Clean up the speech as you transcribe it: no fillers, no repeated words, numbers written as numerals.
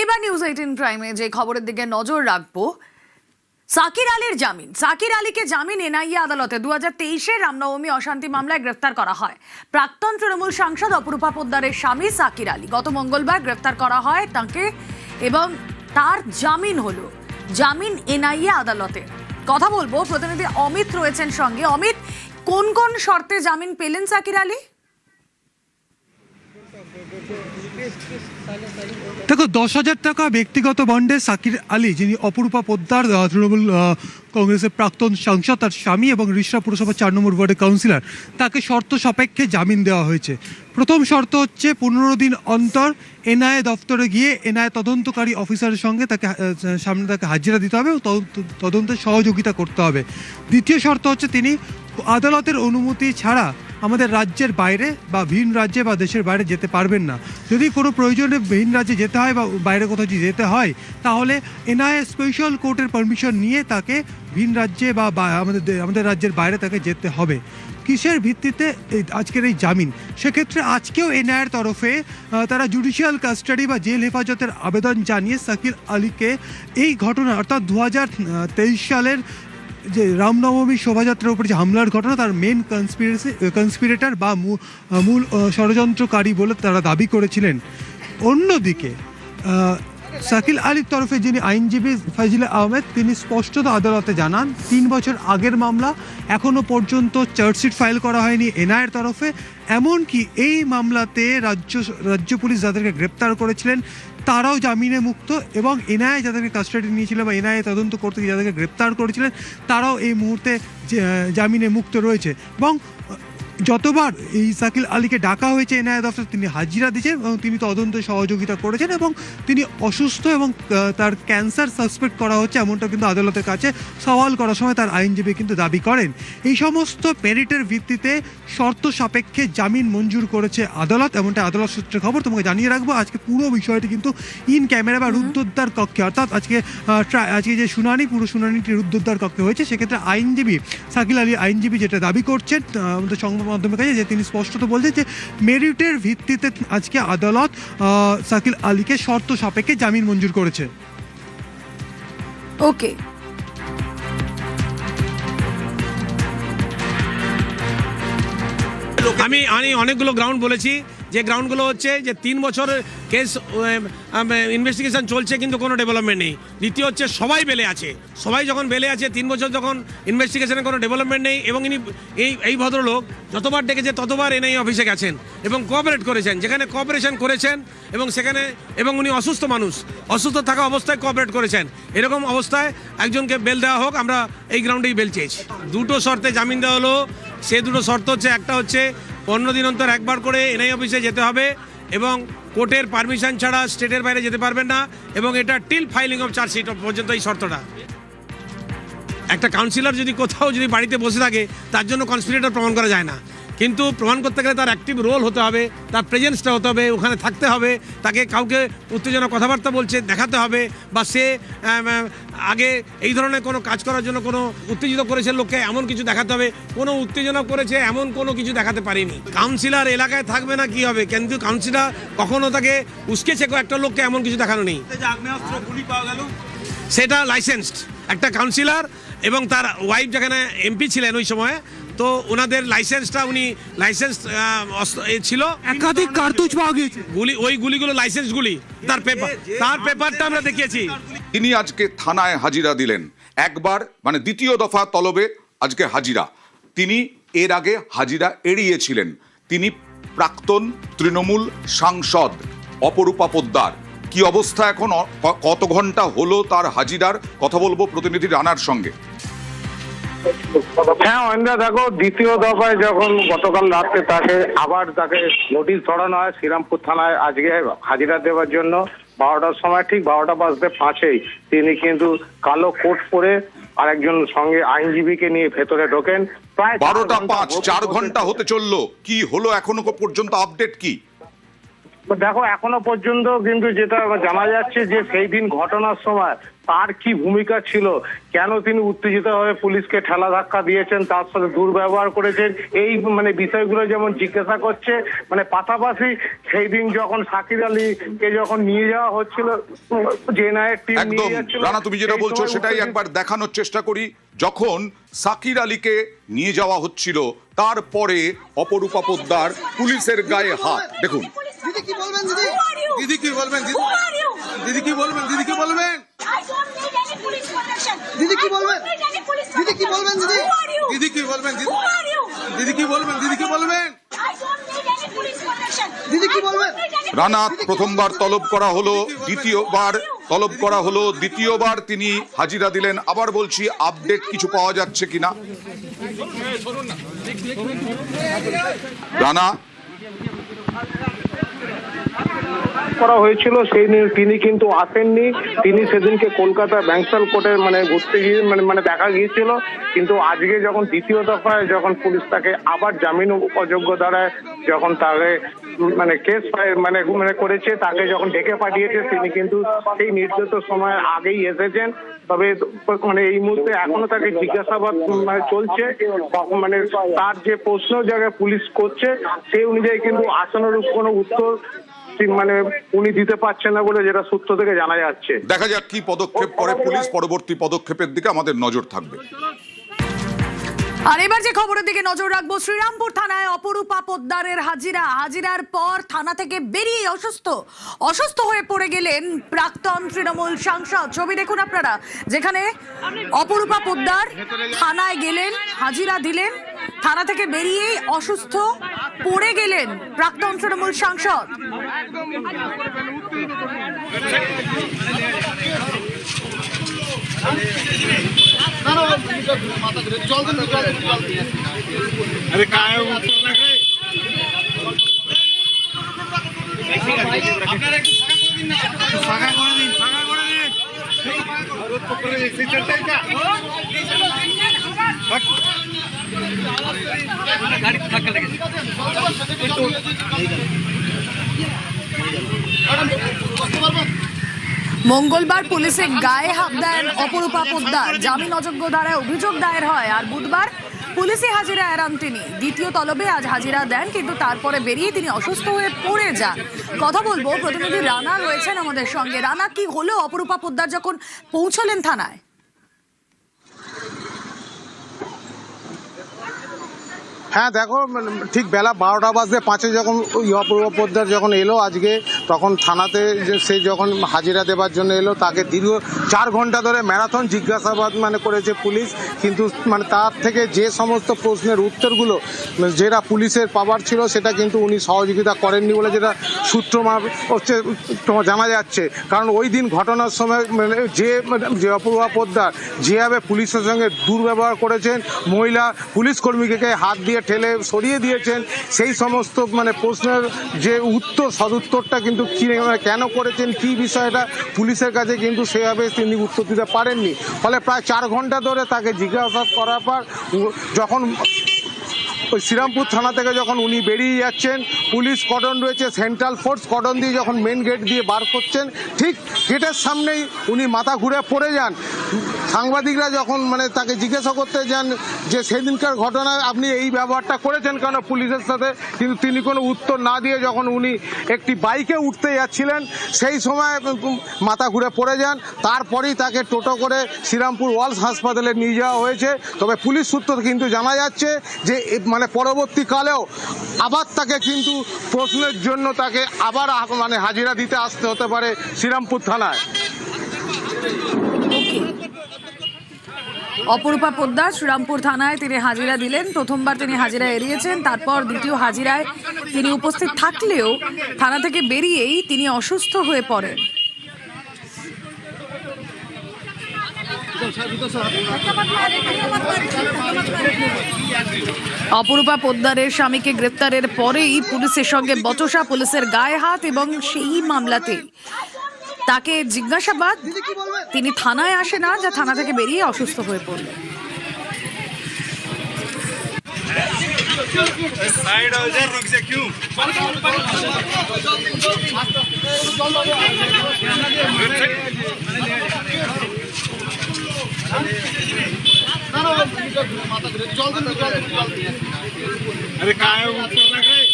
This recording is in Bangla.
এবার নিউজ 18 প্রাইমে যে খবরের দিকে নজর রাখবো, সাকির আলীর জামিন। সাকির আলীকে জামিন এনআইএ আদালতে 2023-এর রামনবমী অশান্তি মামলায় গ্রেফতার করা হয়। প্রাক্তন তৃণমূল সাংসদ অপরূপা পোদ্দারের স্বামী সাকির আলী গত মঙ্গলবার গ্রেফতার করা হয় তাকে, এবং তার জামিন হলো। জামিন এনআইএ আদালতে। কথা বলবো, প্রতিনিধি অমিত রয়েছেন সঙ্গে। অমিত, কোন কোন শর্তে জামিন পেলেন সাকির আলী? দেখো, 10,000 টাকা ব্যক্তিগত বন্ডে সাকির আলী, যিনি অপরূপা পোদ্দার তৃণমূল কংগ্রেসের প্রাক্তন সাংসদ, তার স্বামী এবং রিষড়া পুরসভা 4 নম্বর ওয়ার্ডের কাউন্সিলর, তাকে শর্ত সাপেক্ষে জামিন দেওয়া হয়েছে। প্রথম শর্ত হচ্ছে 15 দিন অন্তর এনআইএ দপ্তরে গিয়ে এনআইএ তদন্তকারী অফিসারের সঙ্গে সামনে তাকে হাজিরা দিতে হবে, তদন্তে সহযোগিতা করতে হবে। দ্বিতীয় শর্ত হচ্ছে তিনি আদালতের অনুমতি ছাড়া আমাদের রাজ্যের বাইরে বা ভিন রাজ্যে বা দেশের বাইরে যেতে পারবেন না। যদি কোনো প্রয়োজনে ভিন রাজ্যে যেতে হয় বা বাইরে কোথাও যদি যেতে হয়, তাহলে এনআইএ স্পেশাল কোর্টের পারমিশন নিয়ে তাকে ভিন রাজ্যে বা আমাদের রাজ্যের বাইরে তাকে যেতে হবে। কিসের ভিত্তিতে আজকের এই জামিন? সেক্ষেত্রে আজকেও এনআইএর তরফে তারা জুডিশিয়াল কাস্টাডি বা জেল হেফাজতের আবেদন জানিয়ে সাকির আলীকে এই ঘটনা, অর্থাৎ 2023 সালের যে রামনবমী শোভাযাত্রার উপর যে হামলার ঘটনা, তার মেন কনস্পিরেটর বা মূল ষড়যন্ত্রকারী বলে তারা দাবি করেছিলেন। অন্যদিকে সাকির আলীর তরফে যিনি আইনজীবী ফাজিল আহমেদ, তিনি স্পষ্টত আদালতে জানান 3 বছর আগের মামলা, এখনো পর্যন্ত চার্জশিট ফাইল করা হয়নি এনআইএর তরফে। এমনকি এই মামলাতে রাজ্য পুলিশ যাদেরকে গ্রেপ্তার করেছিলেন তারাও জামিনে মুক্ত, এবং এনআইএ যাদেরকে কাস্টাডি নিয়েছিল বা এনআইএ তদন্ত করতে গিয়ে যাদেরকে গ্রেপ্তার করেছিলেন তারাও এই মুহূর্তে জামিনে মুক্ত রয়েছে। এবং যতবার এই সাকির আলীকে ডাকা হয়েছে এনআইএ দফতর, তিনি হাজিরা দিয়েছেন এবং তিনি তদন্তে সহযোগিতা করেছেন, এবং তিনি অসুস্থ এবং তার ক্যান্সার সাসপেক্ট করা হচ্ছে এমনটা কিন্তু আদালতের কাছে সওয়াল করার সময় তার আইনজীবী কিন্তু দাবি করেন। এই সমস্ত মেরিটের ভিত্তিতে শর্ত সাপেক্ষে জামিন মঞ্জুর করেছে আদালত, এমনটা আদালত সূত্রে খবর। তোমাকে জানিয়ে রাখবো, আজকে পুরো বিষয়টি কিন্তু ইন ক্যামেরা বা রুদ্ধদ্বার কক্ষে, অর্থাৎ আজকে যে শুনানি, পুরো শুনানিটি রুদ্ধদ্বার কক্ষে হয়েছে। সেক্ষেত্রে আইনজীবী সাকির আলী আইনজীবী যেটা দাবি করছেন আমাদের সংবাদ মাধ্যমের কাছে, যে তিনি স্পষ্টত বলছেন যে মেরিটের ভিত্তিতে আজকে আদালত সাকির আলীকে শর্ত সাপেক্ষে জামিন মঞ্জুর করেছে। ওকে, আমি অনেকগুলো গ্রাউন্ড বলেছি, যে গ্রাউন্ডগুলো হচ্ছে যে 3 বছরের কেস ইনভেস্টিগেশন চলছে কিন্তু কোনো ডেভেলপমেন্ট নেই। দ্বিতীয় হচ্ছে সবাই বেলে আছে, সবাই যখন বেলে আছে 3 বছর যখন ইনভেস্টিগেশনের কোনো ডেভেলপমেন্ট নেই, এবং ইনি এই ভদ্রলোক যতবার ডেকেছে ততবার এনআইএ অফিসে গেছেন এবং কোঅপারেট করেছেন, যেখানে কোঅপারেশন করেছেন এবং সেখানে, এবং উনি অসুস্থ মানুষ, অসুস্থ থাকা অবস্থায় কোঅপারেট করেছেন। এরকম অবস্থায় একজনকে বেল দেওয়া হোক, আমরা এই গ্রাউন্ডেই বেল চেয়েছি। 2টো শর্তে জামিন দেওয়া হলো। সে 2টো শর্ত হচ্ছে, একটা হচ্ছে 15 দিন অন্তর একবার করে এনআইএ অফিসে যেতে হবে, এবং কোর্টের পারমিশন ছাড়া স্টেটের বাইরে যেতে পারবেন না, এবং এটা টিল ফাইলিং অফ চার্জশিট পর্যন্ত এই শর্তটা। একটা কাউন্সিলর যদি কোথাও যদি বাড়িতে বসে থাকে, তার জন্য কনস্পিরেটর প্রমাণ করা যায় না, কিন্তু প্রমাণ করতে গেলে তার অ্যাক্টিভ রোল হতে হবে, তার প্রেজেন্সটা হতে হবে, ওখানে থাকতে হবে, তাকে কাউকে উত্তেজনা কথাবার্তা বলছে দেখাতে হবে, বা সে আগে এই ধরনের কোনো কাজ করার জন্য কোনো উত্তেজিত করেছে লোককে এমন কিছু দেখাতে হবে। কোনো উত্তেজনা করেছে এমন কোনো কিছু দেখাতে পারিনি। কাউন্সিলর এলাকায় থাকবে না কি হবে, কিন্তু কাউন্সিলর কখনো তাকে উস্কেছে একটা লোককে এমন কিছু দেখানো নেই। সেটা লাইসেন্সড একটা কাউন্সিলর, এবং তার ওয়াইফ যেখানে এমপি ছিলেন ওই সময়, তো ওনাদের লাইসেন্সটা, উনি লাইসেন্স ছিল, একাধিক কার্তুজ পাওয়া গিয়েছে, ওই গুলিগুলো লাইসেন্স গুলি, তার পেপারটা আমরা দেখিয়েছি। তিনি আজকে থানায় হাজিরা দিলেন একবার, মানে দ্বিতীয় দফা তলবে আজকে হাজিরা। তিনি এর আগে হাজিরা এড়িয়েছিলেন। তিনি প্রাক্তন তৃণমূল সাংসদ অপরূপা পোদ্দার। কি অবস্থা এখন, কত ঘন্টা হলো তার হাজিরার, কথা বলবো প্রতিনিধি রানার সঙ্গে। হ্যাঁ অনিন্দা, দেখো, দ্বিতীয় দফায় যখন গতকাল রাতে তাকে নোটিশ ধরানো হয় শ্রীরামপুর থানায় আজকে হাজিরা দেওয়ার জন্য, 12টার সময়, ঠিক 12:05 তিনি কিন্তু কালো কোট পরে আরেকজন সঙ্গে আইনজীবীকে নিয়ে ভেতরে ঢোকেন। প্রায় 12:05, 4 ঘন্টা হতে চললো। কি হলো এখনো পর্যন্ত, আপডেট কি? দেখো এখনো পর্যন্ত কিন্তু যেটা জানা যাচ্ছে যে সেই দিন ঘটনার সময় তার কি ভূমিকা ছিল, কেন তিনি উত্তেজিত হয়ে পুলিশকে ঠেলা ধাক্কা দিয়েছেন, তার সাথে দুর্ব্যবহার করেছেন, এই বিষয়গুলো যেমন জিজ্ঞাসা করছে। পাশাপাশি সেই দিন যখন শাকির আলীকে যখন নিয়ে যাওয়া হচ্ছিল, জেনায়ের টিম একদম নিয়ে যাচ্ছিল, রানা, তুমি যেটা সেই বলছো সময় সেটাই একবার দেখানোর চেষ্টা করি। যখন শাকির আলীকে নিয়ে যাওয়া হচ্ছিল তারপরে অপরূপা পোদ্দার পুলিশের গায়ে হাত, দেখুন। দিদি কি বলবেন দিদি? দিদি কি বলবেন দিদি? দিদি কি বলবেন? দিদি কি বলবেন? দিদি কি বলবেন? দিদি কি বলবেন দিদি? দিদি কি বলবেন দিদি? দিদি কি বলবেন? দিদি কি বলবেন? দিদি কি বলবেন? রানা প্রথমবার তলব করা হলো, দ্বিতীয়বার তলব করা হলো, দ্বিতীয়বার তিনি হাজিরা দিলেন। আবার বলছি, আপডেট কিছু পাওয়া যাচ্ছে কিনা রানা? করা হয়েছিল সেই দিন তিনি কিন্তু আসেননি। তিনি সেদিনকে কলকাতা ব্যাংকশাল কোর্টে ঘুরতে গিয়ে দেখা গিয়েছিল। কিন্তু আজকে যখন দ্বিতীয় দফায় যখন পুলিশ তাকে আবার জামিন অযোগ্য দ্বারায় যখন তাকে কেস করেছে, তাকে যখন ডেকে পাঠিয়েছে, তিনি কিন্তু সেই নির্দিষ্ট সময়ের আগেই এসেছেন। তবে এই মুহূর্তে এখনো তাকে জিজ্ঞাসাবাদ চলছে। তার যে প্রশ্ন জায়গায় পুলিশ করছে সেই অনুযায়ী কিন্তু আশানুরূপ কোনো উত্তর উনি দিতে পারছেন না বলে যেটা সূত্র থেকে জানা যাচ্ছে। দেখা যাক কি পদক্ষেপ করে পুলিশ, পরবর্তী পদক্ষেপের দিকে আমাদের নজর থাকবে। আর এবার যে খবরের দিকে নজর রাখবো, শ্রীরামপুর থানায় অপরূপা পোদ্দারের হাজিরার পর থানা থেকে বেরিয়ে অসুস্থ হয়ে পড়ে গেলেন প্রাক্তন তৃণমূল সাংসদ। ছবি দেখুন আপনারা, যেখানে অপরূপা পোদ্দার থানায় গেলেন, হাজিরা দিলেন, থানা থেকে বেরিয়েই অসুস্থ পড়ে গেলেন প্রাক্তন তৃণমূল সাংসদ। अरे काय उत्तर देख रे আপনারা একটু ফাঁকা করে দিন রোদ করে দিন সিস্টেমটা গাড়ি ধাক্কা লেগেছে। মঙ্গলবার পুলিশের গায়ে হাত দেন অপরূপা পোদ্দার, জামিন অযোগ্য ধারায় অভিযোগ দায়ের হয়। আর বুধবার পুলিশে হাজিরা এড়ান তিনি। দ্বিতীয় তলবে আজ হাজিরা দেন, কিন্তু তারপরে বেরিয়ে তিনি অসুস্থ হয়ে পড়ে যান। কথা বলবো, প্রতিনিধি রানা রয়েছেন আমাদের সঙ্গে। রানা, কি হলো অপরূপা পোদ্দার যখন পৌঁছলেন থানায়? হ্যাঁ দেখো, ঠিক বেলা 12:05 যখন অপূর্ব পোদ্দার যখন এলো আজকে, তখন থানাতে সে যখন হাজিরা দেওয়ার জন্য এলো, তাকে দীর্ঘ 4 ঘন্টা ধরে ম্যারাথন জিজ্ঞাসাবাদ করেছে পুলিশ। কিন্তু তার থেকে যে সমস্ত প্রশ্নের উত্তরগুলো যেটা পুলিশের পাওয়ার ছিল সেটা কিন্তু উনি সহযোগিতা করেননি বলে যেটা সূত্র হচ্ছে জানা যাচ্ছে। কারণ ওই দিন ঘটনার সময় যে অপূর্বা পোদ্দার যেভাবে পুলিশের সঙ্গে দুর্ব্যবহার করেছেন, মহিলা পুলিশ কর্মীকে হাত দিয়ে ঠেলে সরিয়ে দিয়েছেন, সেই সমস্ত প্রশ্নের যে সদুত্তরটা কিন্তু কেন করেছেন, কি বিষয়টা পুলিশের কাছে কিন্তু সেভাবে তিনি উত্তর দিতে পারেননি। ফলে প্রায় 4 ঘন্টা ধরে তাকে জিজ্ঞাসাবাদ করার পর যখন ওই শ্রীরামপুর থানা থেকে যখন উনি বেরিয়ে যাচ্ছেন, পুলিশ কর্ডন রয়েছে, সেন্ট্রাল ফোর্স কর্ডন দিয়ে যখন মেন গেট দিয়ে বার করছেন, ঠিক গেটের সামনেই উনি মাথা ঘুরে পড়ে যান। সাংবাদিকরা যখন তাকে জিজ্ঞাসা করতে যান যে সেদিনকার ঘটনায় আপনি এই ব্যবহারটা করেছেন কেন পুলিশের সাথে, কিন্তু তিনি কোনো উত্তর না দিয়ে যখন উনি একটি বাইকে উঠতে যাচ্ছিলেন সেই সময় মাথা ঘুরে পড়ে যান। তারপরেই তাকে টোটো করে শ্রীরামপুর ওয়ালস হাসপাতালে নিয়ে যাওয়া হয়েছে। তবে পুলিশ সূত্র কিন্তু জানা যাচ্ছে যে পরবর্তীকালেও আবার তাকে কিন্তু প্রশ্নের জন্য তাকে আবার হাজিরা দিতে আসতে হতে পারে শ্রীরামপুর থানায়। অপরূপা পোদ্দার শ্রীরামপুর থানায় তিনি হাজিরা দিলেন। প্রথমবার তিনি হাজিরা এড়িয়েছেন, তারপর দ্বিতীয় হাজিরায় তিনি উপস্থিত থাকলেও থানা থেকে বেরিয়েই তিনি অসুস্থ হয়ে পড়েন। অপরূপা পোদ্দারের স্বামীকে গ্রেপ্তারের পরেই পুলিশের সঙ্গে বচসা, পুলিশের গায়ে হাত, এবং সেই মামলাতে তাকে জিজ্ঞাসাবাদ। তিনি থানায় আসে না, যা থানা থেকে বেরিয়ে অসুস্থ হয়ে পড়লেন। साइड हो जाए, रुक से क्यों? अरे काय ऊपर लग रहा है?